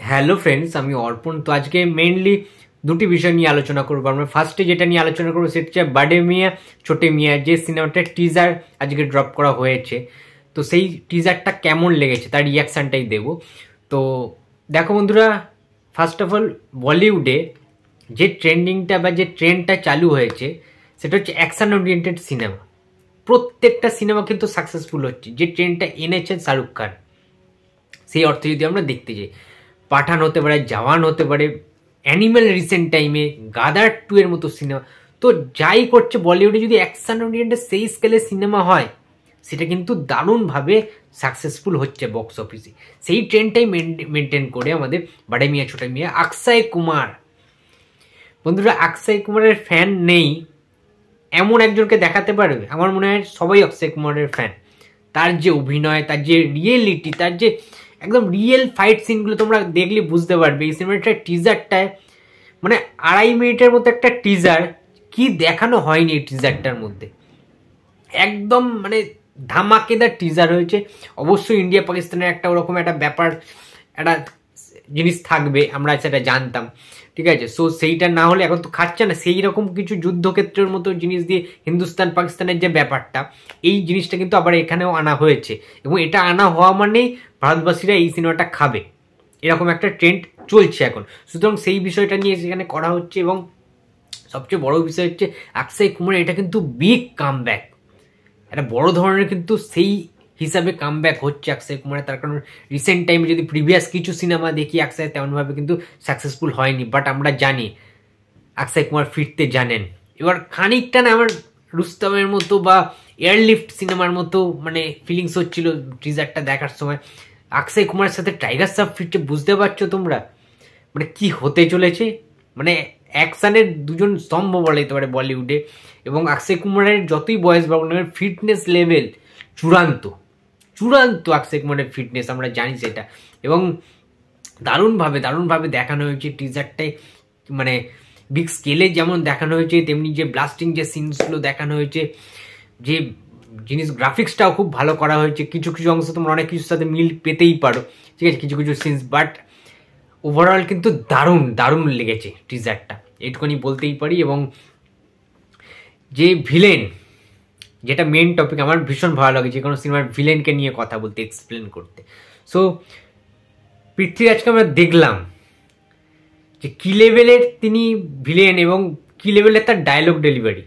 Hello friends, আমি অর্পণ। তো আজকে মেইনলি দুটি বিষয় নিয়ে আলোচনা করবো। আমরা ফার্স্টে যেটা নিয়ে আলোচনা করবো সেটা হচ্ছে বাডে মিয়া ছোটে মিয়া, যে সিনেমাটার টিজার আজকে ড্রপ করা হয়েছে। তো সেই টিজারটা কেমন লেগেছে তার রিয়াকশানটাই দেবো। তো দেখো বন্ধুরা, ফার্স্ট অফ অল বলিউডে যে ট্রেন্ডিংটা বা যে ট্রেন্ডটা চালু হয়েছে সেটা হচ্ছে অ্যাকশন ওরিয়েন্টেড সিনেমা। প্রত্যেকটা সিনেমা কিন্তু সাকসেসফুল হচ্ছে। যে ট্রেন্ডটা এনেছেন শাহরুখ খান, সেই অর্থে যদি আমরা দেখতে যাই, পাঠান হতে পারে, জওয়ান হতে পারে, অ্যানিমেল রিসেন্ট টাইমে, গাদার 2 এর মতো সিনেমা। তো যাই করছে বলিউডে, যদি অ্যাকশন ওরিয়েন্টেড সেই স্কেলের সিনেমা হয় সেটা কিন্তু দারুণভাবে সাকসেসফুল হচ্ছে বক্স অফিসে। সেই ট্রেন্ডটাই মেনটেন করে আমাদের বাডে মিয়া ছোটে মিয়া। অক্ষয় কুমার, বন্ধুরা অক্ষয় কুমারের ফ্যান নেই এমন একজনকে দেখাতে পারবে? আমার মনে হয় সবাই অক্ষয় কুমারের ফ্যান। তার যে অভিনয়, তার যে রিয়েলিটি, তার যে একদম রিয়েল ফাইট সিনগুলো তোমরা দেখলে বুঝতে পারবে। এই সিনেমাটার টিজারটায় মানে 2.5 মিনিটের মতো একটা টিজার, কি দেখানো হয়নি এই টিজারটার মধ্যে। একদম মানে ধামাকেদার টিজার হয়েছে। অবশ্যই ইন্ডিয়া পাকিস্তানের একটা ওরকম একটা ব্যাপার, একটা জিনিস থাকবে, আমরা সেটা জানতাম, ঠিক আছে। সো সেইটা না হলে এখন তো খাচ্ছে না, সেই রকম কিছু যুদ্ধক্ষেত্রের মতো জিনিস দিয়ে হিন্দুস্তান পাকিস্তানের যে ব্যাপারটা, এই জিনিসটা কিন্তু আবার এখানেও আনা হয়েছে। এবং এটা আনা হওয়া মানেই ভারতবাসীরা এই সিনেমাটা খাবে, এরকম একটা ট্রেন্ড চলছে এখন। সুতরাং সেই বিষয়টা নিয়ে সেখানে করা হচ্ছে। এবং সবচেয়ে বড় বিষয় হচ্ছে অক্ষয় কুমার, এটা কিন্তু বিগ কামব্যাক, একটা বড় ধরনের কিন্তু সেই হিসাবে কামব্যাক হচ্ছে অক্ষয় কুমারের। তার কারণ রিসেন্ট টাইমে যদি প্রিভিয়াস কিছু সিনেমা দেখি, অক্ষয় তেমনভাবে কিন্তু সাকসেসফুল হয়নি। বাট আমরা জানি অক্ষয় কুমার ফিরতে জানেন। এবার খানিকটা না আমার রুস্তমের মতো বা এয়ারলিফট সিনেমার মতো মানে ফিলিংস হচ্ছিল টিজারটা দেখার সময়। অক্ষয় কুমারের সাথে টাইগার শ্রফ ফিরছে, বুঝতে পারছো তোমরা মানে কি হতে চলেছে। মানে অ্যাকশানের দুজন স্তম্ভ বলা যেতে পারে বলিউডে। এবং অক্ষয় কুমারের যতই বয়স বাড়ুক না, ফিটনেস লেভেল চূড়ান্ত চূড়ান্ত। অক্ষয় কুমারের ফিটনেস আমরা জানি সেটা। এবং দারুণভাবে দেখানো হয়েছে টিজারটাই। মানে বিগ স্কেলে যেমন দেখানো হয়েছে, তেমনি যে ব্লাস্টিং যে সিনসগুলো দেখানো হয়েছে, যে জিনিস গ্রাফিক্সটাও খুব ভালো করা হয়েছে। কিছু কিছু অংশ তোমরা অনেক কিছুর সাথে মিল পেতেই পারো, ঠিক আছে, কিছু কিছু সিনস। বাট ওভারঅল কিন্তু দারুণ লেগেছে টিজারটা, এইটুকুনি বলতেই পারি। এবং যে ভিলেন, যেটা মেন টপিক, আমার ভীষণ ভালো লাগে যে কোনো সিনেমার ভিলেনকে নিয়ে কথা বলতে, এক্সপ্লেন করতে। সো পৃথ্বীরাজকে আমরা দেখলাম যে কী লেভেলের তিনি ভিলেন এবং কী লেভেলের তার ডায়লগ ডেলিভারি।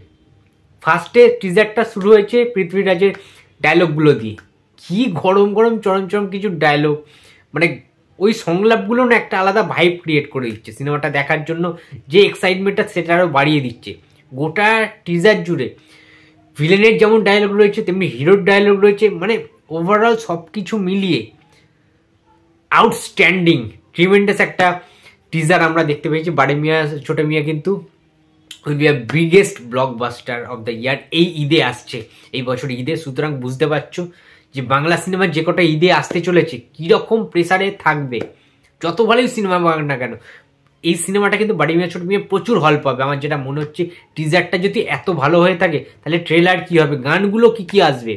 ফার্স্টে টিজারটা শুরু হয়েছে পৃথ্বীরাজের ডায়লগগুলো দিয়ে, কি গরম চরম কিছু ডায়লগ, মানে ওই সংলাপগুলো না একটা আলাদা ভাইব ক্রিয়েট করে দিচ্ছে সিনেমাটা দেখার জন্য। যে এক্সাইটমেন্টটা সেটা আরও বাড়িয়ে দিচ্ছে গোটা টিজার জুড়ে। ভিলেনের যেমন ডায়লগ রয়েছে তেমনি হিরোর ডায়লগ রয়েছে। মানে ওভারঅল সব কিছু মিলিয়ে আউটস্ট্যান্ডিং ট্রিমেন্ডাস একটা টিজার আমরা দেখতে পেয়েছি। বাডে মিয়া ছোটে মিয়া কিন্তু will be a biggest blockbuster of the year. এই ঈদে আসছে, এই বছর ঈদে। সুতরাং বুঝতে পারছো যে বাংলা সিনেমা যে কটা ঈদে আসতে চলেছে কীরকম প্রেসারে থাকবে। যত ভালোই সিনেমা বানাক না কেন, এই সিনেমাটা কিন্তু বাডে মিয়া ছোটে মিয়া প্রচুর হল পাবে। আমার যেটা মনে হচ্ছে, টিজারটা যদি এত ভালো হয়ে থাকে তাহলে ট্রেলার কী হবে, গানগুলো কী আসবে।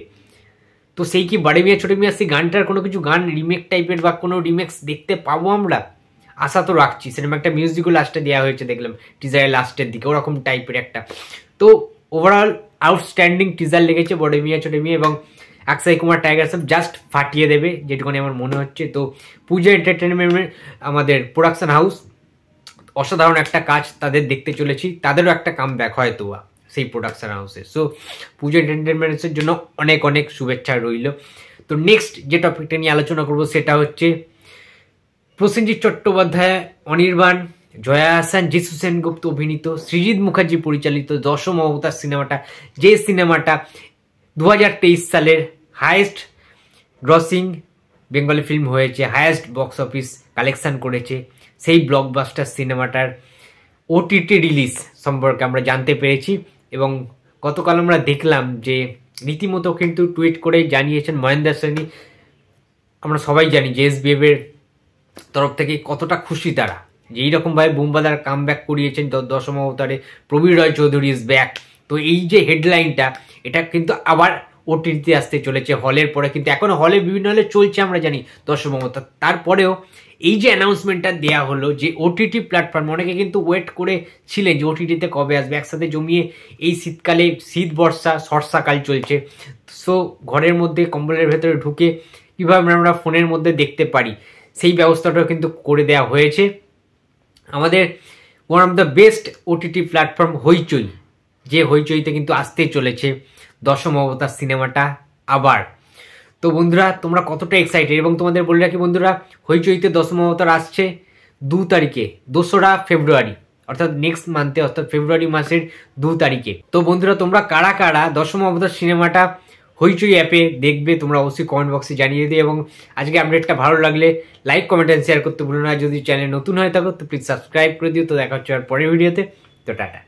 তো সেই কি বাডে মিয়া ছোটে মিয়া সেই গানটার কোনো কিছু গান রিমেক টাইপের বা কোনো রিমেক্স দেখতে পাবো আমরা? আশা তো রাখছি। সিনেমা একটা মিউজিকও লাস্টে দেওয়া হয়েছে দেখলাম টিজারের লাস্টের দিকে, ওরকম টাইপের একটা। তো ওভারঅল আউটস্ট্যান্ডিং টিজার লেগেছে বাডে মিয়া ছোটে মিয়া। এবং অক্ষয় কুমার টাইগার শ্রফ জাস্ট ফাটিয়ে দেবে যেটুকুনি আমার মনে হচ্ছে। তো পূজা এন্টারটেনমেন্ট আমাদের প্রোডাকশন হাউস, অসাধারণ একটা কাজ তাদের দেখতে চলেছি। তাদেরও একটা কামব্যাক হয়তো সেই প্রোডাকশন হাউসে। সো পূজা এন্টারটেনমেন্টসের জন্য অনেক শুভেচ্ছা রইল। তো নেক্সট যে টপিকটা নিয়ে আলোচনা করবো সেটা হচ্ছে প্রসেনজিৎ চট্টোপাধ্যায়, অনির্বাণ, জয়া আহসান, যিশু সেনগুপ্ত অভিনীত, সৃজিত মুখার্জি পরিচালিত দশম অবতার সিনেমাটা, যে সিনেমাটা 2023 সালের হায়েস্ট গ্রসিং বেঙ্গলি ফিল্ম হয়েছে, হায়েস্ট বক্স অফিস কালেকশন করেছে, সেই ব্লকবাস্টার সিনেমাটার ওটিটি রিলিজ সম্পর্কে আমরা জানতে পেরেছি। এবং গতকাল আমরা দেখলাম যে রীতিমতো কিন্তু টুইট করেই জানিয়েছেন মহেন্দ্র সেনী। আমরা সবাই জানি যে SBF এর তরফ থেকে কতটা খুশি তারা, যে এইরকমভাবে বুম্বাদার কামব্যাক করিয়েছেন দশম অবতারে। প্রবীর রয় চৌধুরী ইজ ব্যাক। তো এই যে হেডলাইনটা, এটা কিন্তু আবার ওটিটিতে আসতে চলেছে হলের পরে, কিন্তু এখনো হলে বিভিন্ন হলে চলছে আমরা জানি দশম অবতার। তারপরেও এই যে অ্যানাউন্সমেন্টটা দেওয়া হলো যে ওটিটি প্ল্যাটফর্ম, অনেকে কিন্তু ওয়েট করে ছিলেন যে ওটিটিতে কবে আসবে, একসাথে জমিয়ে এই শীতকালে, শীত বর্ষা বর্ষাকাল চলছে, সো ঘরের মধ্যে কম্বলের ভেতরে ঢুকে কীভাবে আমরা ফোনের মধ্যে দেখতে পারি সেই ব্যবস্থাটাও কিন্তু করে দেওয়া হয়েছে। আমাদের one of the best OTT platform হইচই, যে হইচইতে কিন্তু আসতে চলেছে দশম অবতার সিনেমাটা আবার। তো বন্ধুরা তোমরা কতটা এক্সাইটেড, এবং তোমাদের বলে রাখি বন্ধুরা, হইচইতে দশম অবতার আসছে 2 তারিখে, 2রা ফেব্রুয়ারি, অর্থাৎ নেক্সট মান্থে, অর্থাৎ ফেব্রুয়ারি মাসের 2 তারিখে। তো বন্ধুরা তোমরা কারা কারা দশম অবতার সিনেমাটা হইচই অ্যাপে দেখবে তোমরা অবশ্যই কমেন্ট বক্সে জানিয়ে দিও, এবং আজকে আপডেটটা ভালো লাগলে লাইক, কমেন্ট এন্ড শেয়ার করতে ভুলো না। যদি চ্যানেল নতুন হয়ে থাকো তো প্লিজ সাবস্ক্রাইব করে দিও। তো দেখা হচ্ছে আর পরের ভিডিওতে। তো টাটা।